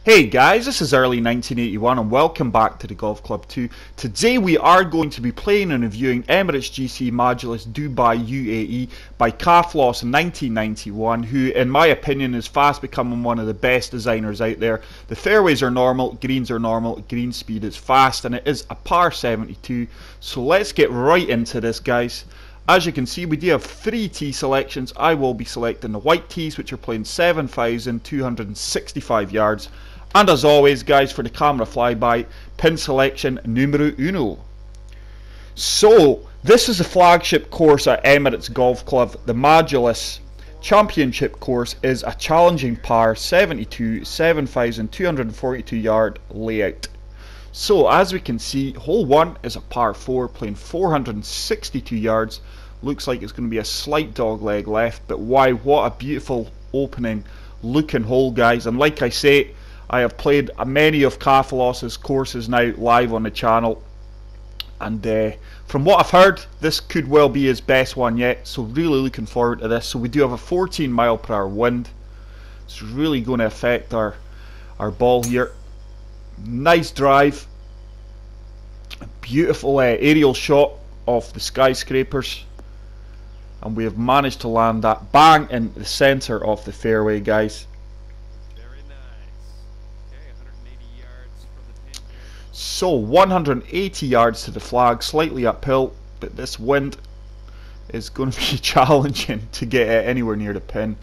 Hey guys, this is early 1981 and welcome back to the Golf Club 2. Today we are going to be playing and reviewing Emirates GC Majlis Dubai UAE by Kaflos in 1991, who in my opinion is fast becoming one of the best designers out there. The fairways are normal, greens are normal, green speed is fast, and it is a par 72. So let's get right into this, guys. As you can see, we do have 3 tee selections. I will be selecting the white tees, which are playing 7,265 yards. And as always, guys, for the camera flyby, pin selection numero uno. So, this is the flagship course at Emirates Golf Club. The Majlis Championship course is a challenging par 72, 7,242 yard layout. So, as we can see, hole 1 is a par 4, playing 462 yards. Looks like it's going to be a slight dog leg left, but wow, what a beautiful opening looking hole, guys. And like I say, I have played many of Kafalos's courses now live on the channel, and from what I've heard, this could well be his best one yet, so really looking forward to this. So we do have a 14 mile per hour wind. It's really going to affect our ball here. Nice drive, a beautiful aerial shot of the skyscrapers, and we have managed to land that bang in the centre of the fairway, guys. So 180 yards to the flag, slightly uphill, but this wind is going to be challenging to get it anywhere near the pin.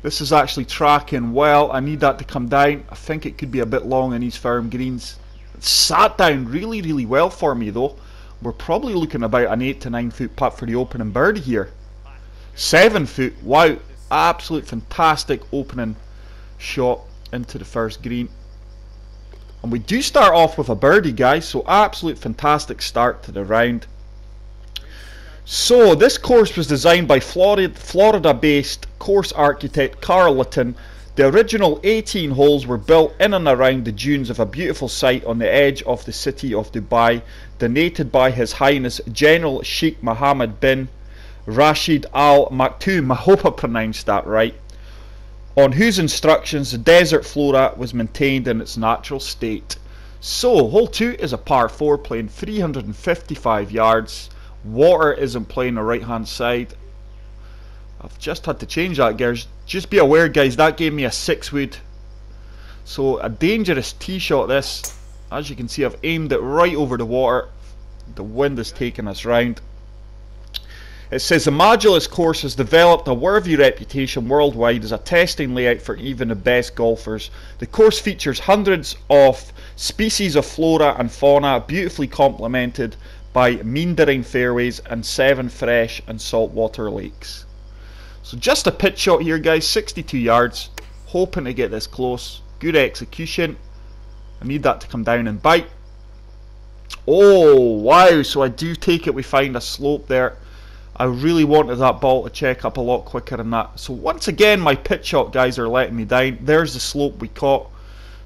This is actually tracking well. I need that to come down. I think it could be a bit long in these firm greens. It sat down really well for me though. We're probably looking about an 8 to 9 foot putt for the opening birdie here. 7 foot, wow. Absolute fantastic opening shot into the first green, and we do start off with a birdie, guys, so absolute fantastic start to the round. So this course was designed by Florida based course architect Carl Litton. The original 18 holes were built in and around the dunes of a beautiful site on the edge of the city of Dubai, donated by His Highness General Sheikh Mohammed bin Rashid Al Maktoum, I hope I pronounced that right, on whose instructions the desert flora was maintained in its natural state. So hole 2 is a par 4, playing 355 yards. Water isn't playing the right hand side. I've just had to change that, guys. Just be aware, guys, that gave me a 6 wood, so a dangerous tee shot this. As you can see, I've aimed it right over the water. The wind is taking us round. It says the Majlis course has developed a worthy reputation worldwide as a testing layout for even the best golfers. The course features hundreds of species of flora and fauna, beautifully complemented by meandering fairways and 7 fresh and saltwater lakes. So just a pitch shot here, guys, 62 yards, hoping to get this close. Good execution. I need that to come down and bite. Oh wow, so I do take it we find a slope there. I really wanted that ball to check up a lot quicker than that. So once again, my pitch shot guys are letting me down. There's the slope we caught.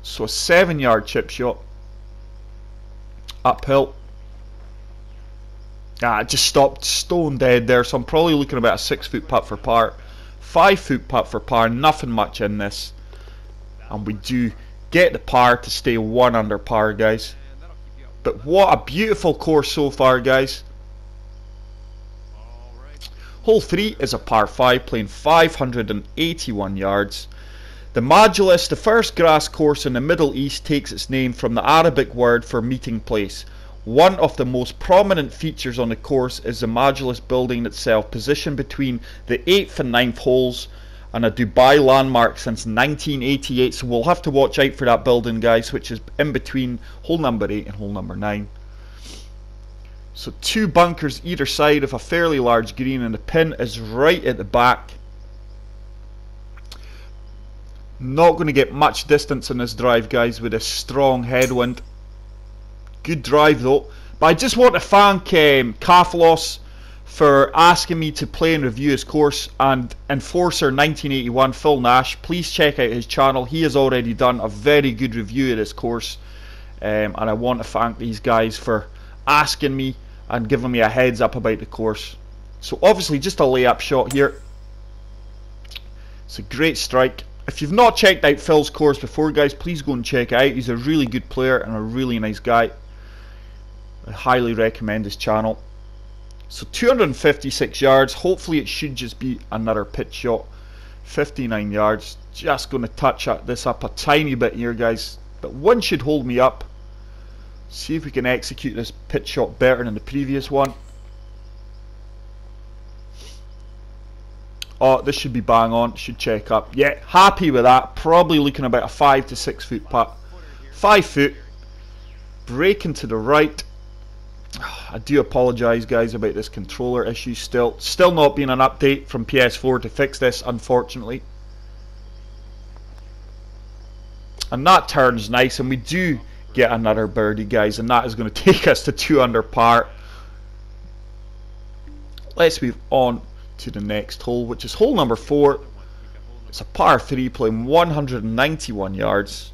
So a 7 yard chip shot. Uphill. I just stopped stone dead there. So I'm probably looking about a 6 foot putt for par. 5 foot putt for par. Nothing much in this. And we do get the par to stay 1 under par, guys. But what a beautiful course so far, guys. Hole 3 is a par 5, playing 581 yards. The Majlis, the first grass course in the Middle East, takes its name from the Arabic word for meeting place. One of the most prominent features on the course is the Majlis building itself, positioned between the 8th and 9th holes, and a Dubai landmark since 1988. So we'll have to watch out for that building, guys, which is in between hole number 8 and hole number 9. So 2 bunkers either side of a fairly large green, and the pin is right at the back. Not going to get much distance in this drive, guys, with a strong headwind. Good drive though. But I just want to thank Kafalos for asking me to play and review his course, and Enforcer 1981 Phil Nash. Please check out his channel. He has already done a very good review of this course, and I want to thank these guys for asking me and giving me a heads up about the course. So obviously just a layup shot here. It's a great strike. If you've not checked out Phil's course before, guys, please go and check it out. He's a really good player and a really nice guy. I highly recommend his channel. So 256 yards. Hopefully it should just be another pitch shot. 59 yards. Just going to touch this up a tiny bit here, guys. But one should hold me up. See if we can execute this pitch shot better than the previous one. Oh, this should be bang on. Should check up. Yeah, happy with that. Probably looking about a 5 to 6 foot putt. 5 foot. Braking to the right. I do apologise, guys, about this controller issue. Still not being an update from PS4 to fix this, unfortunately. And that turns nice, and we do get another birdie, guys, and that is going to take us to 2 under par. Let's move on to the next hole, which is hole number 4. It's a par 3 playing 191 yards.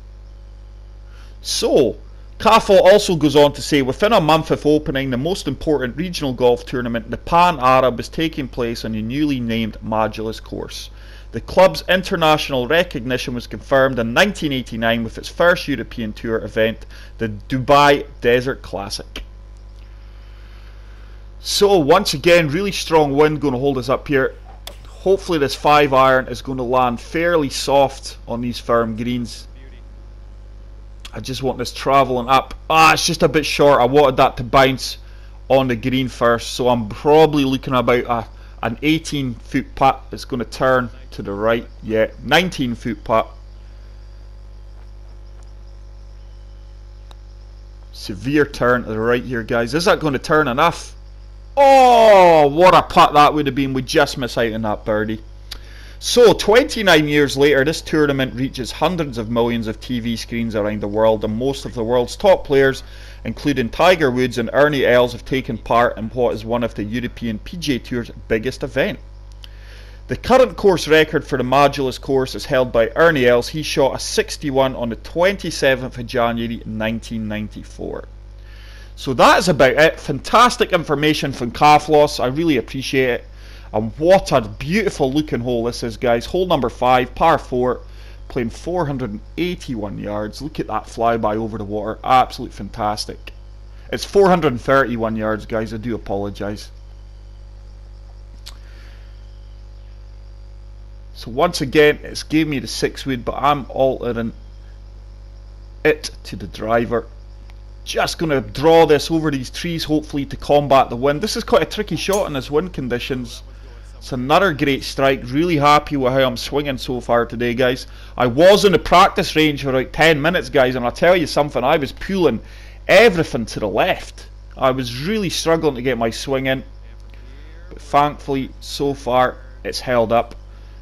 So Kafo also goes on to say, within a month of opening the most important regional golf tournament, the Pan Arab is taking place on the newly named Majlis course. The club's international recognition was confirmed in 1989 with its first European Tour event, the Dubai Desert Classic. So once again, really strong wind going to hold us up here. Hopefully this 5-iron is going to land fairly soft on these firm greens. I just want this travelling up. It's just a bit short. I wanted that to bounce on the green first, so I'm probably looking about an 18 foot putt. It's going to turn to the right. Yeah, 19 foot putt. Severe turn to the right here, guys. Is that going to turn enough? Oh, what a putt that would have been. We just miss out on that birdie. So 29 years later, this tournament reaches hundreds of millions of TV screens around the world, and most of the world's top players, including Tiger Woods and Ernie Els, have taken part in what is one of the European PGA Tour's biggest event. The current course record for the Majlis course is held by Ernie Els. He shot a 61 on the 27th of January 1994. So that is about it. Fantastic information from Kaflos. I really appreciate it. And what a beautiful looking hole this is, guys. Hole number 5, par 4, playing 481 yards. Look at that flyby over the water. Absolutely fantastic. It's 431 yards, guys. I do apologise. So once again, it's gave me the 6-wood, but I'm altering it to the driver. Just going to draw this over these trees, hopefully, to combat the wind. This is quite a tricky shot in this wind conditions. It's another great strike. Really happy with how I'm swinging so far today, guys. I was in the practice range for like 10 minutes, guys, and I'll tell you something, I was pulling everything to the left. I was really struggling to get my swing in, but thankfully, so far, it's held up.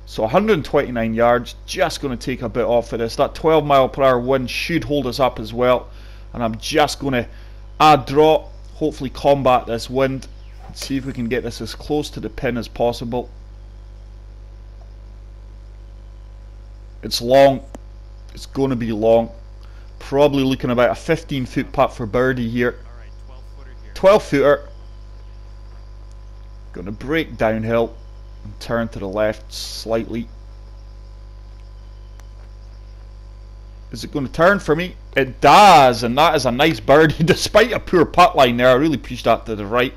So 129 yards, just going to take a bit off of this. That 12 mile per hour wind should hold us up as well. And I'm just going to add draw, hopefully combat this wind, and see if we can get this as close to the pin as possible. It's long. It's going to be long. Probably looking about a 15 foot putt for birdie here. 12 footer. Going to break downhill and turn to the left slightly. Is it going to turn for me? It does, and that is a nice birdie despite a poor putt line there. I really pushed that to the right,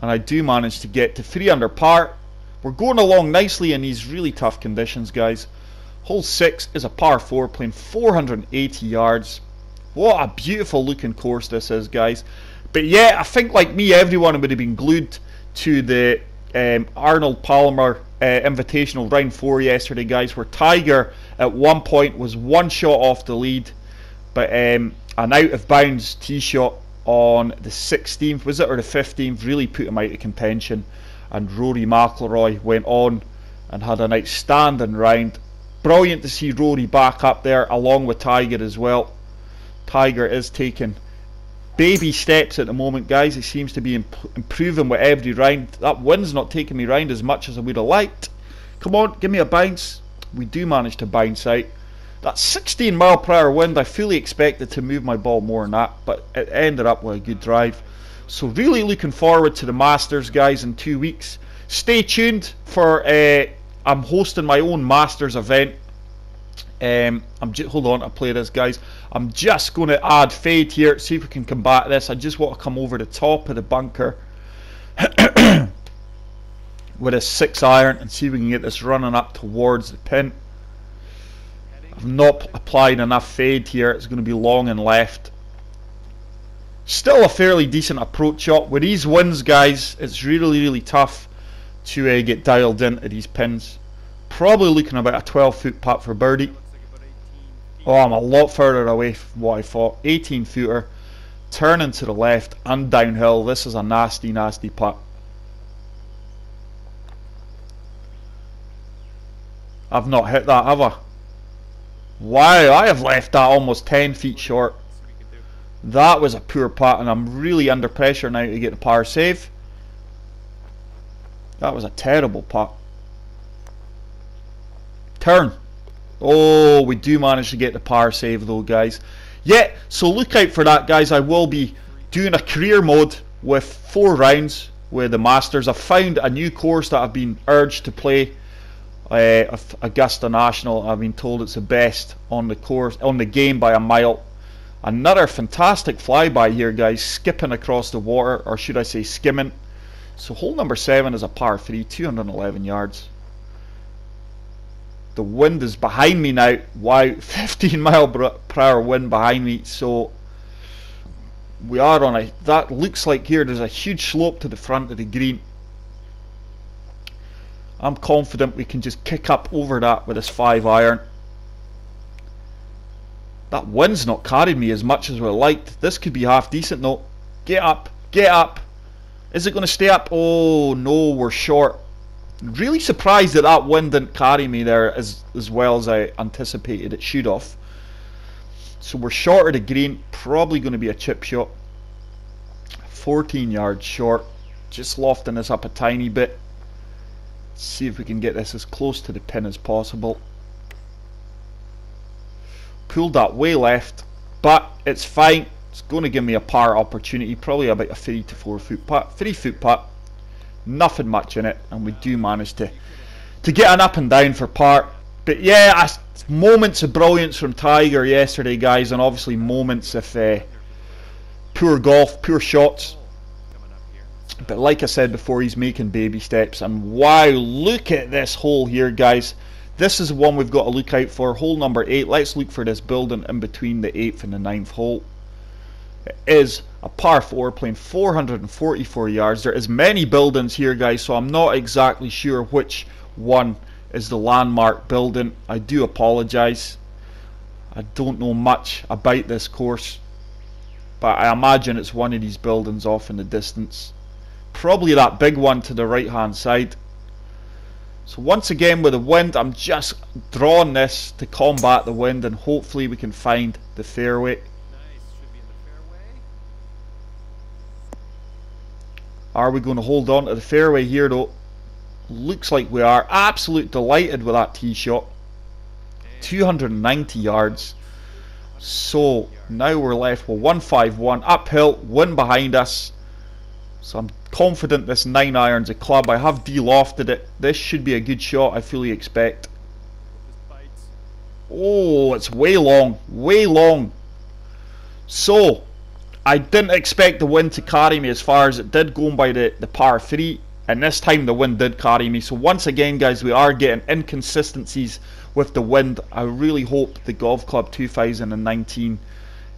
and I do manage to get to 3 under par. We're going along nicely in these really tough conditions, guys. Hole 6 is a par 4 playing 480 yards. What a beautiful looking course this is, guys. But yeah, I think like me, everyone would have been glued to the Arnold Palmer Invitational round 4 yesterday, guys, where Tiger at one point was 1 shot off the lead, but an out of bounds tee shot on the 16th, was it, or the 15th, really put him out of contention, and Rory McIlroy went on and had an outstanding round. Brilliant to see Rory back up there along with Tiger as well. Tiger is taking baby steps at the moment, guys. He seems to be improving with every round. That wind's not taking me round as much as I would have liked. Come on, give me a bounce. We do manage to bounce out. That 16 mile per hour wind, I fully expected to move my ball more than that, but it ended up with a good drive. So really looking forward to the Masters, guys, in 2 weeks. Stay tuned for I'm hosting my own Masters event. Hold on, I'll play this, guys. I'm just going to add fade here, see if we can combat this. I just want to come over the top of the bunker with a 6-iron and see if we can get this running up towards the pin. I've not applied enough fade here. It's going to be long and left. Still a fairly decent approach shot. With these winds, guys, it's really tough to get dialed into these pins. Probably looking about a 12-foot putt for birdie. Oh, I'm a lot further away from what I thought. 18-footer, turning to the left and downhill. This is a nasty putt. I've not hit that, have I? Wow, I have left that almost 10 feet short. That was a poor putt, and I'm really under pressure now to get the par save. That was a terrible putt. Turn. Oh, we do manage to get the par save though, guys. Yeah, so look out for that, guys. I will be doing a career mode with 4 rounds with the Masters. I've found a new course that I've been urged to play. Augusta National. I've been told it's the best on the course, on the game by a mile. Another fantastic flyby here, guys, skipping across the water, or should I say skimming. So hole number 7 is a par 3, 211 yards. The wind is behind me now. Wow, 15 mile per hour wind behind me. So we are on a, that looks like here there's a huge slope to the front of the green. I'm confident we can just kick up over that with this 5-iron. That wind's not carried me as much as we liked. This could be half decent though. Get up, get up. Is it going to stay up? Oh no, we're short. Really surprised that that wind didn't carry me there as well as I anticipated it should have. So we're short of the green. Probably going to be a chip shot. 14 yards short. Just lofting this up a tiny bit. See if we can get this as close to the pin as possible. Pulled that way left, but it's fine. It's going to give me a par opportunity, probably about a 3 to 4 foot putt. 3 foot putt, nothing much in it, and we do manage to get an up and down for par. But yeah, moments of brilliance from Tiger yesterday, guys, and obviously moments of poor golf, poor shots. But like I said before, he's making baby steps, and wow, look at this hole here, guys. This is the one we've got to look out for. Hole number 8. Let's look for this building in between the 8th and the 9th hole. It is a par 4 playing 444 yards. There is many buildings here, guys, so I'm not exactly sure which one is the landmark building. I do apologise. I don't know much about this course, but I imagine it's one of these buildings off in the distance. Probably that big one to the right hand side. So once again with the wind, I'm just drawing this to combat the wind, and hopefully we can find the fairway. Nice, should be in the fairway. Are we going to hold on to the fairway here though? Looks like we are. Absolute delighted with that tee shot. 290 yards. So now we're left with 151 uphill, wind behind us. So I'm confident this 9-iron's a club. I have de-lofted it. This should be a good shot, I fully expect. Oh, it's way long, way long. So I didn't expect the wind to carry me as far as it did going by the par 3, and this time the wind did carry me. So once again, guys, we are getting inconsistencies with the wind. I really hope the Golf Club 2019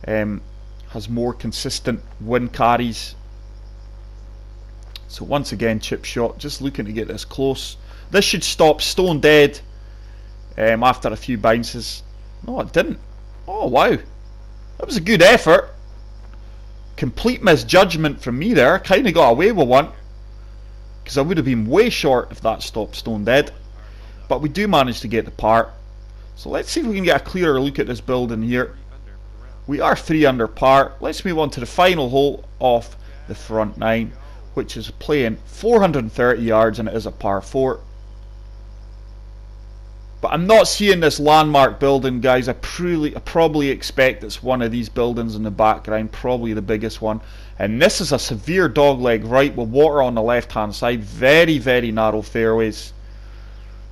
has more consistent wind carries. So once again, chip shot, just looking to get this close. This should stop stone dead after a few bounces. No, it didn't. Oh wow, that was a good effort. Complete misjudgment from me there. Kind of got away with one, because I would have been way short if that stopped stone dead. But we do manage to get the par. So let's see if we can get a clearer look at this building here. We are 3 under par. Let's move on to the final hole off the front 9, which is playing 430 yards, and it is a par 4. But I'm not seeing this landmark building, guys. I probably expect it's one of these buildings in the background, probably the biggest one. And this is a severe dogleg right with water on the left hand side. Very, very narrow fairways.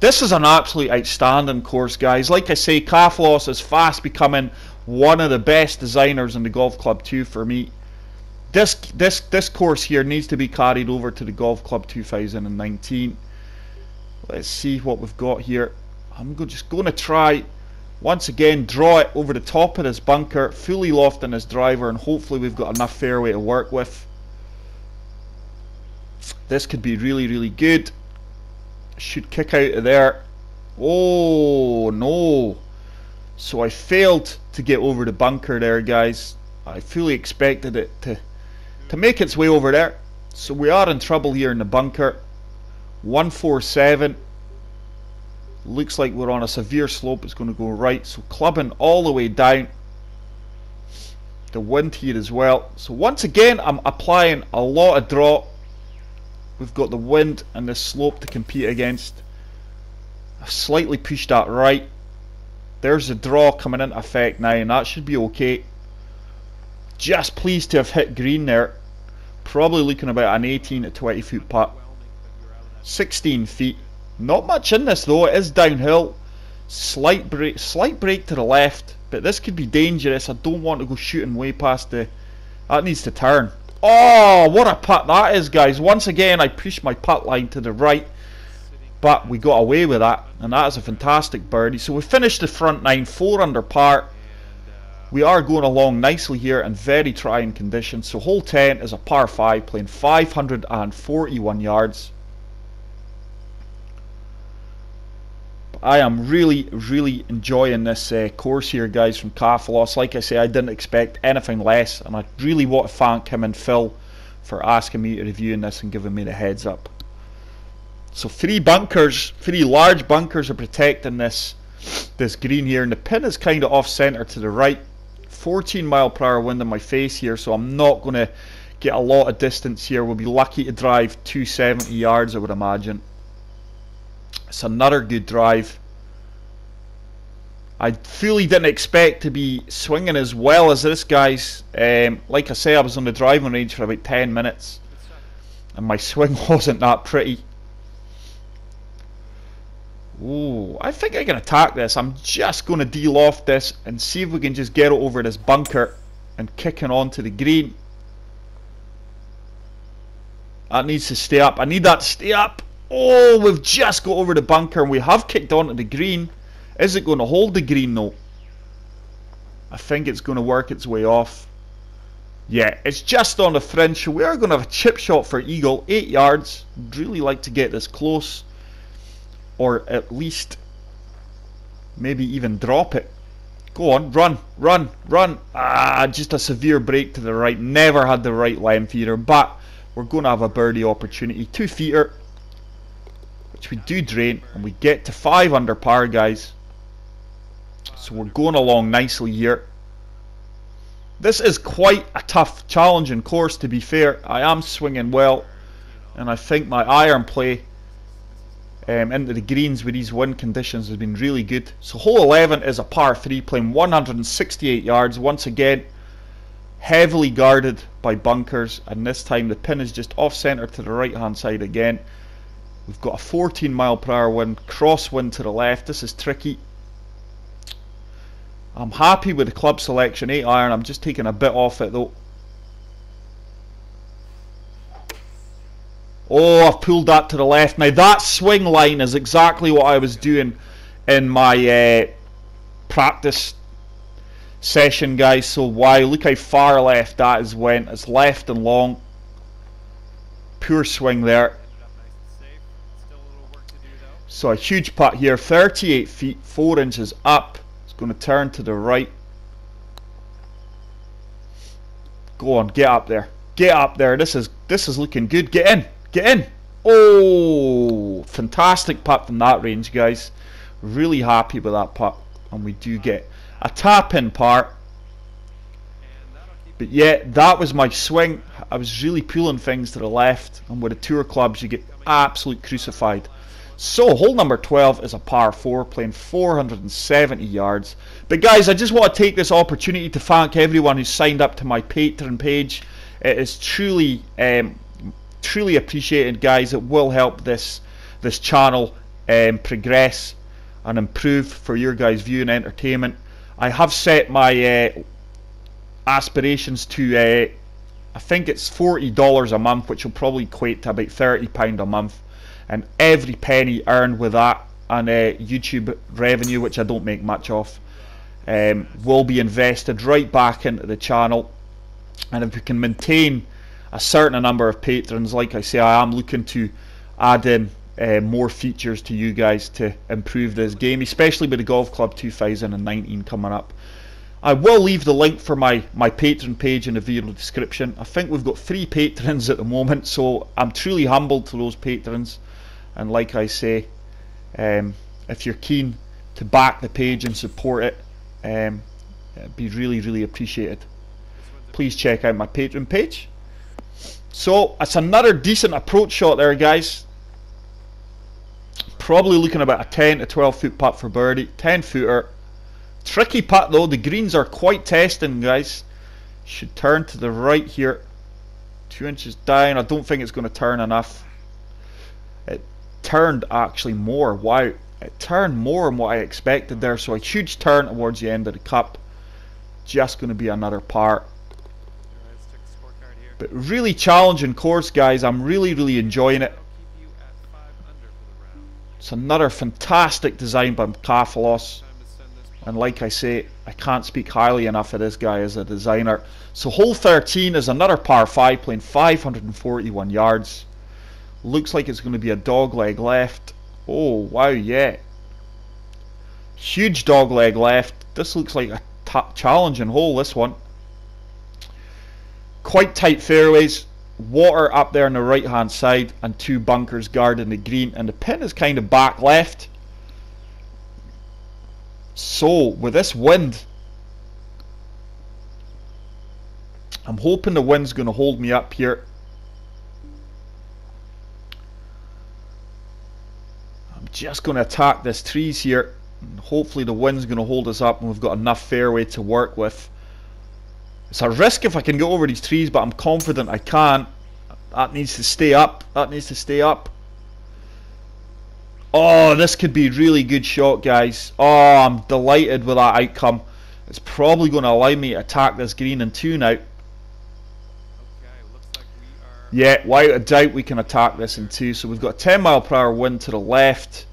This is an absolutely outstanding course, guys. Like I say, Kafalos is fast becoming one of the best designers in the Golf Club 2 for me. This course here needs to be carried over to the Golf Club 2019. Let's see what we've got here. I'm just going to try once again draw it over the top of this bunker, fully lofting this driver, and hopefully we've got enough fairway to work with. This could be really, really good. Should kick out of there. Oh no! So I failed to get over the bunker there, guys. I fully expected it to make its way over there. So we are in trouble here in the bunker. 147. Looks like we're on a severe slope. It's going to go right. So clubbing all the way down. The wind here as well. So once again, I'm applying a lot of draw. We've got the wind and the slope to compete against. I've slightly pushed that right. There's the draw coming into effect now, and that should be okay. Just pleased to have hit green there. Probably looking about an 18 to 20 foot putt. 16 feet. Not much in this though. It is downhill. Slight break to the left, but this could be dangerous. I don't want to go shooting way past the... That needs to turn. Oh, what a putt that is, guys. Once again, I pushed my putt line to the right, but we got away with that, and that is a fantastic birdie. So we finished the front nine, 4 under par. We are going along nicely here in very trying conditions. So hole 10 is a par 5, playing 541 yards. I am really, really enjoying this course here, guys, from Kafalos. Like I say, I didn't expect anything less, and I really want to thank him and Phil for asking me to review this and giving me the heads up. So 3 bunkers, 3 large bunkers are protecting this green here, and the pin is kind of off centre to the right. 14-mile-per-hour wind in my face here, so I'm not going to get a lot of distance here. We'll be lucky to drive 270 yards, I would imagine. It's another good drive. I fully didn't expect to be swinging as well as this, guys. Like I say, I was on the driving range for about 10 minutes, and my swing wasn't that pretty. Oh, I think I can attack this. I'm just going to de-loft this and see if we can just get it over this bunker and kicking onto the green. That needs to stay up. I need that to stay up. Oh, we've just got over the bunker and we have kicked onto the green. Is it going to hold the green though? I think it's going to work its way off. Yeah, it's just on the fringe. So we are going to have a chip shot for eagle, 8 yards. I'd really like to get this close, or at least maybe even drop it. Go on, run, run, run. Ah, just a severe break to the right. Never had the right length either, but we're going to have a birdie opportunity. 2-feeter, which we do drain, and we get to 5 under par, guys. So we're going along nicely here. This is quite a tough, challenging course, to be fair. I am swinging well, and I think my iron play into the greens with these wind conditions has been really good. So hole 11 is a par 3, playing 168 yards. Once again, heavily guarded by bunkers, and this time the pin is just off centre to the right hand side again. We've got a 14-mile-per-hour wind, crosswind to the left. This is tricky. I'm happy with the club selection, 8 iron. I'm just taking a bit off it though. Oh, I've pulled that to the left. Now that swing line is exactly what I was doing in my practice session, guys. So wow, look how far left that is went. It's left and long. Pure swing there. So a huge putt here, 38 feet, 4 inches up. It's going to turn to the right. Go on, get up there. Get up there. This is looking good. Get in. Get in. Oh, fantastic putt from that range, guys. Really happy with that putt. And we do get a tap-in par. But yeah, that was my swing. I was really pulling things to the left. And with the tour clubs, you get absolute crucified. So hole number 12 is a par 4, playing 470 yards. But guys, I just want to take this opportunity to thank everyone who signed up to my Patreon page. It is truly appreciated, guys. It will help this channel progress and improve for your guys' viewing entertainment. I have set my aspirations to I think it's $40 a month, which will probably equate to about £30 a month, and every penny earned with that and YouTube revenue, which I don't make much of, will be invested right back into the channel. And if we can maintain a certain number of patrons, like I say, I am looking to add in more features to you guys to improve this game, especially with the Golf Club 2019 coming up. I will leave the link for my patron page in the video description. I think we've got 3 patrons at the moment, so I'm truly humbled to those patrons. And like I say, if you're keen to back the page and support it, it'd be really appreciated. Please check out my patron page. So it's another decent approach shot there, guys. Probably looking about a 10 to 12 foot putt for birdie. 10 footer. Tricky putt though. The greens are quite testing, guys. Should turn to the right here. 2 inches down. I don't think it's going to turn enough. It turned actually more. Wow. It turned more than what I expected there. So a huge turn towards the end of the cup. Just going to be another par. But really challenging course, guys. I'm really enjoying it. It's another fantastic design by Kafalos. And like I say, I can't speak highly enough of this guy as a designer. So hole 13 is another par 5 playing 541 yards. Looks like it's going to be a dogleg left. Oh, wow, yeah. Huge dogleg left. This looks like a challenging hole, this one. Quite tight fairways. Water up there on the right hand side and 2 bunkers guarding the green, and the pin is kind of back left. So with this wind, I'm hoping the wind's going to hold me up here. I'm just going to attack this trees here, and hopefully the wind's going to hold us up and we've got enough fairway to work with. It's a risk if I can go over these trees, but I'm confident I can. That needs to stay up. That needs to stay up. Oh, this could be a really good shot, guys. Oh, I'm delighted with that outcome. It's probably going to allow me to attack this green in 2 now. Yeah, without a doubt we can attack this in 2. So we've got a 10 mile per hour wind to the left.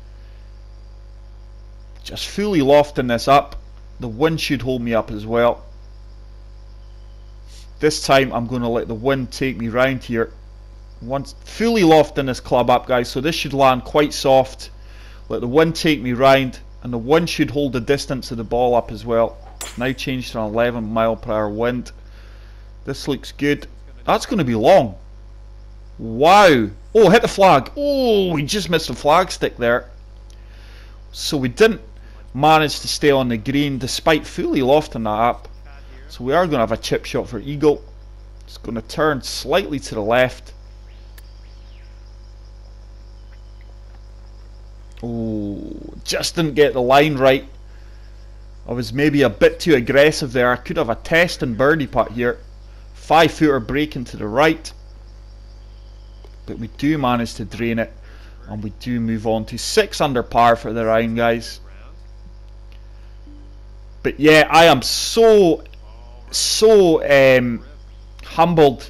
Just fully lofting this up. The wind should hold me up as well. This time I'm going to let the wind take me round here. Once fully lofting this club up, guys, so this should land quite soft. Let the wind take me round, and the wind should hold the distance of the ball up as well. Now changed to an 11 mile per hour wind. This looks good. That's going to be long. Wow. Oh, hit the flag. Oh, we just missed the flag stick there. So we didn't manage to stay on the green despite fully lofting that up. So we are going to have a chip shot for eagle. It's going to turn slightly to the left. Oh, just didn't get the line right. I was maybe a bit too aggressive there. I could have a test and birdie putt here. 5 footer breaking to the right. But we do manage to drain it. And we do move on to 6 under par for the round, guys. But yeah, I am so humbled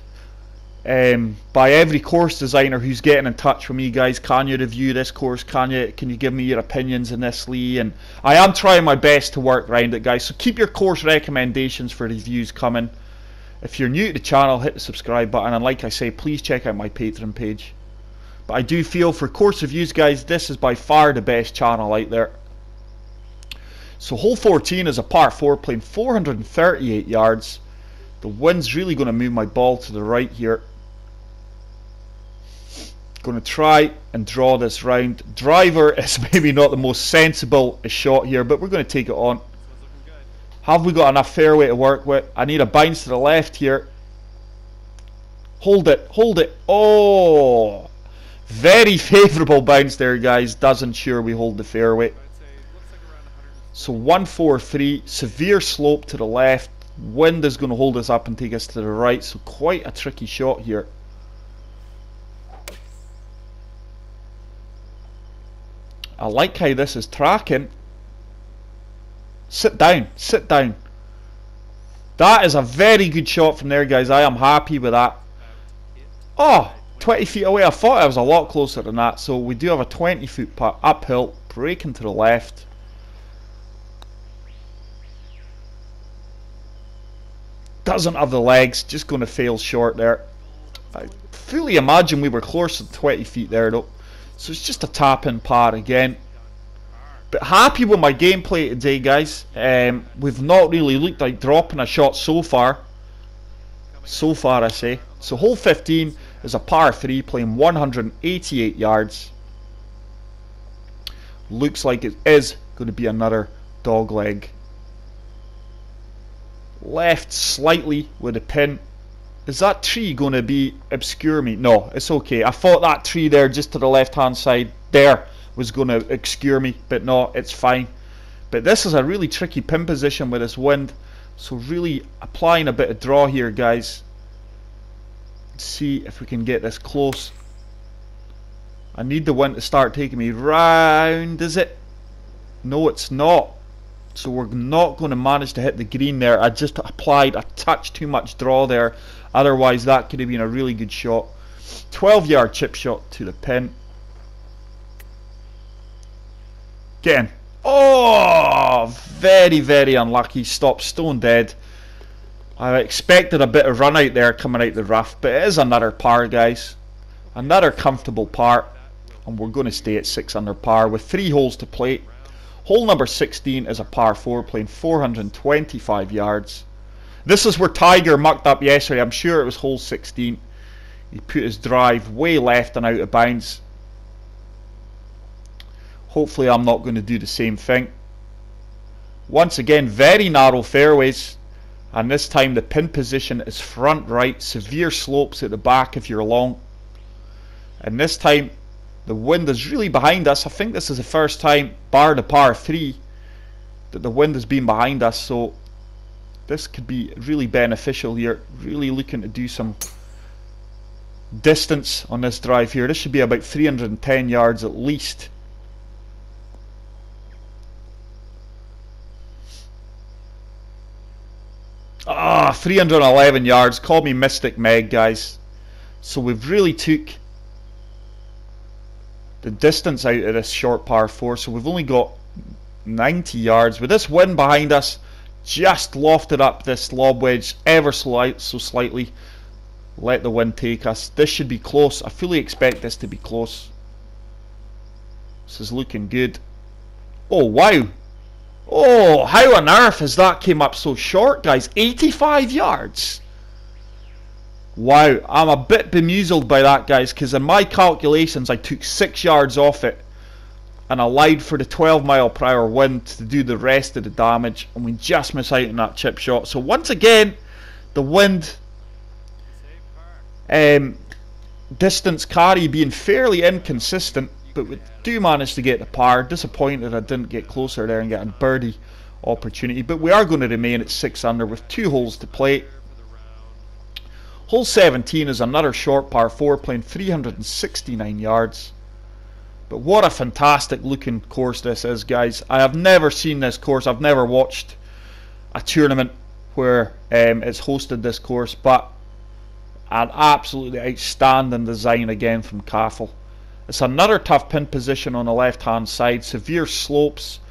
by every course designer who's getting in touch with me, guys. Can you review this course? Can you give me your opinions in this, Lee? And I am trying my best to work around it, guys. So keep your course recommendations for reviews coming. If you're new to the channel, hit the subscribe button, and like I say, please check out my Patreon page. But I do feel for course reviews, guys, this is by far the best channel out there. So hole 14 is a par 4 playing 438 yards. The wind's really going to move my ball to the right here. Going to try and draw this round. Driver is maybe not the most sensible shot here, but we're going to take it on. Have we got enough fairway to work with? I need a bounce to the left here. Hold it, hold it. Oh, very favourable bounce there, guys. Does ensure we hold the fairway. So 143, severe slope to the left. Wind is going to hold us up and take us to the right, so quite a tricky shot here. I like how this is tracking. Sit down, sit down. That is a very good shot from there, guys. I am happy with that. Oh, 20 feet away. I thought I was a lot closer than that. So we do have a 20-foot putt uphill, breaking to the left. Doesn't have the legs, just going to fail short there. I fully imagine we were closer to 20 feet there though. So it's just a tap-in par again. But happy with my gameplay today, guys. We've not really looked like dropping a shot so far. So far, I say. So hole 15 is a par 3 playing 188 yards. Looks like it is going to be another dog leg. Left slightly with a pin. Is that tree going to be obscure me? No, it's okay. I thought that tree there just to the left hand side there was going to obscure me, but no, it's fine. But this is a really tricky pin position with this wind, so really applying a bit of draw here, guys. Let's see if we can get this close. I need the wind to start taking me round. Is it? No, it's not. So we're not going to manage to hit the green there. I just applied a touch too much draw there, otherwise that could have been a really good shot. 12-yard chip shot to the pin. Again, oh, very, very unlucky. Stop stone dead. I expected a bit of run out there coming out the rough, but it is another par, guys. Another comfortable par, and we're going to stay at 6 under par with 3 holes to play. Hole number 16 is a par 4 playing 425 yards. This is where Tiger mucked up yesterday. I'm sure it was hole 16. He put his drive way left and out of bounds. Hopefully I'm not going to do the same thing. Once again, very narrow fairways, and this time the pin position is front right, severe slopes at the back if you're long. And this time the wind is really behind us. I think this is the first time, bar the par 3, that the wind has been behind us, so this could be really beneficial here. Really looking to do some distance on this drive here. This should be about 310 yards at least. Ah, 311 yards. Call me Mystic Meg, guys. So we've really took the distance out of this short par 4. So we've only got 90 yards. With this wind behind us, just lofted up this lob wedge ever so slightly. Let the wind take us. This should be close. I fully expect this to be close. This is looking good. Oh, wow. Oh, how on earth has that came up so short, guys? 85 yards. Wow, I'm a bit bemuseled by that, guys, because in my calculations I took 6 yards off it and allowed for the 12-mile-per-hour wind to do the rest of the damage, and we just miss out on that chip shot. So once again, the wind distance carry being fairly inconsistent, but we do manage to get the par. Disappointed I didn't get closer there and get a birdie opportunity, but we are going to remain at 6 under with 2 holes to play. Hole 17 is another short par 4 playing 369 yards. But what a fantastic looking course this is, guys. I have never seen this course. I've never watched a tournament where it's hosted this course, but an absolutely outstanding design again from Caffel. It's another tough pin position on the left hand side, severe slopes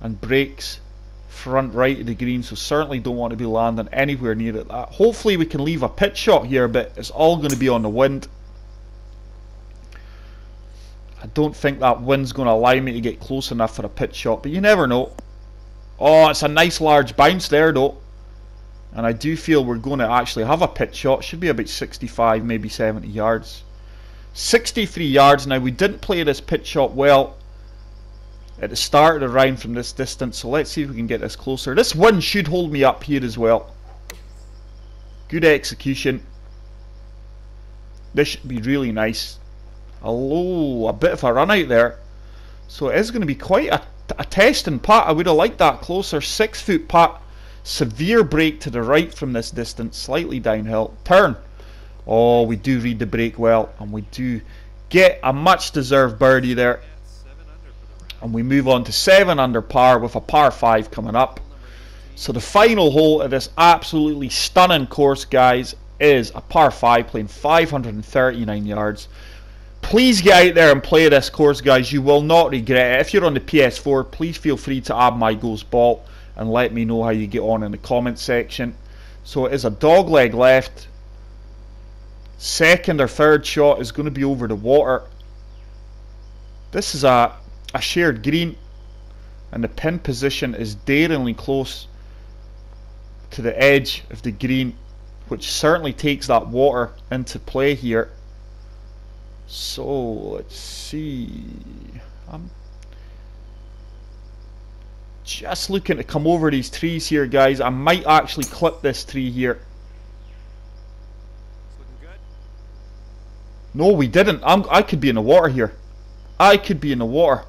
and breaks front right of the green, so certainly don't want to be landing anywhere near it. Hopefully we can leave a pitch shot here, but it's all going to be on the wind. I don't think that wind's going to allow me to get close enough for a pitch shot, but you never know. Oh, it's a nice large bounce there though, and I do feel we're going to actually have a pitch shot. Should be about 65, maybe 70 yards. 63 yards. Now we didn't play this pitch shot well at the start of the round from this distance, so let's see if we can get this closer. This wind should hold me up here as well. Good execution. This should be really nice. Oh, a bit of a run out there, so it is going to be quite a testing putt. I would have liked that closer. 6 foot putt, severe break to the right from this distance, slightly downhill turn. Oh, we do read the break well, and we do get a much deserved birdie there. And we move on to 7 under par with a par 5 coming up. So the final hole of this absolutely stunning course, guys, is a par 5 playing 539 yards. Please get out there and play this course, guys. You will not regret it. If you're on the PS4, please feel free to add my Ghost Ball and let me know how you get on in the comment section. So it is a dog leg left. Second or third shot is going to be over the water. This is a shared green, and the pin position is daringly close to the edge of the green, which certainly takes that water into play here. So let's see, I'm just looking to come over these trees here, guys. I might actually clip this tree here. It's looking good. No, we didn't. I could be in the water here. I could be in the water.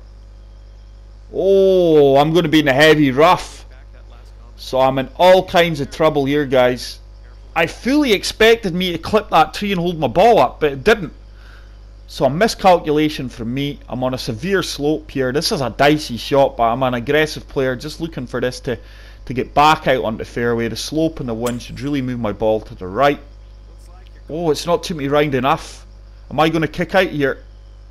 Oh, I'm going to be in the heavy rough. Back that last comment. So I'm in all kinds of trouble here, guys. I fully expected me to clip that tree and hold my ball up, but it didn't. So a miscalculation from me. I'm on a severe slope here. This is a dicey shot, but I'm an aggressive player, just looking for this to get back out onto the fairway. The slope and the wind should really move my ball to the right. Looks like you're Oh, it's not took me round enough. Am I going to kick out here?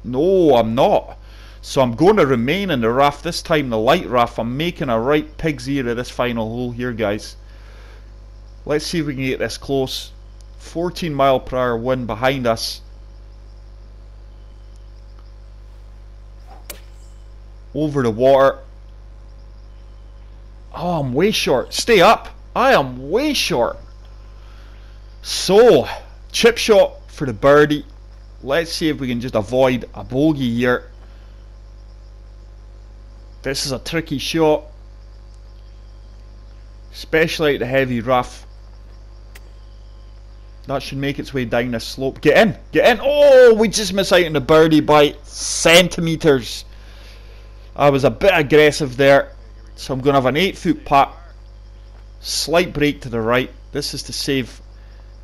No, I'm not. So I'm going to remain in the rough, this time the light rough. I'm making a right pig's ear of this final hole here, guys. Let's see if we can get this close. 14 mile per hour wind behind us. Over the water. Oh, I'm way short. Stay up. I am way short. So, chip shot for the birdie. Let's see if we can just avoid a bogey here. This is a tricky shot, especially at the heavy rough. That should make its way down this slope. Get in! Get in! Oh, we just miss out on the birdie by centimetres. I was a bit aggressive there. So I'm going to have an 8-foot putt. Slight break to the right. This is to save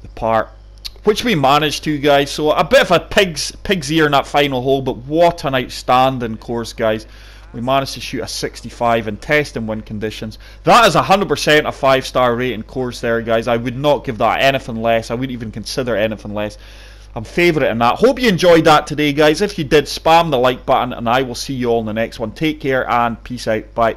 the par, which we managed to, guys. So a bit of a pig's ear in that final hole, but what an outstanding course, guys. We managed to shoot a 65 in test and wind conditions. That is 100% a 5-star rating course there, guys. I would not give that anything less. I wouldn't even consider anything less. I'm favouring that. Hope you enjoyed that today, guys. If you did, spam the like button, and I will see you all in the next one. Take care and peace out. Bye.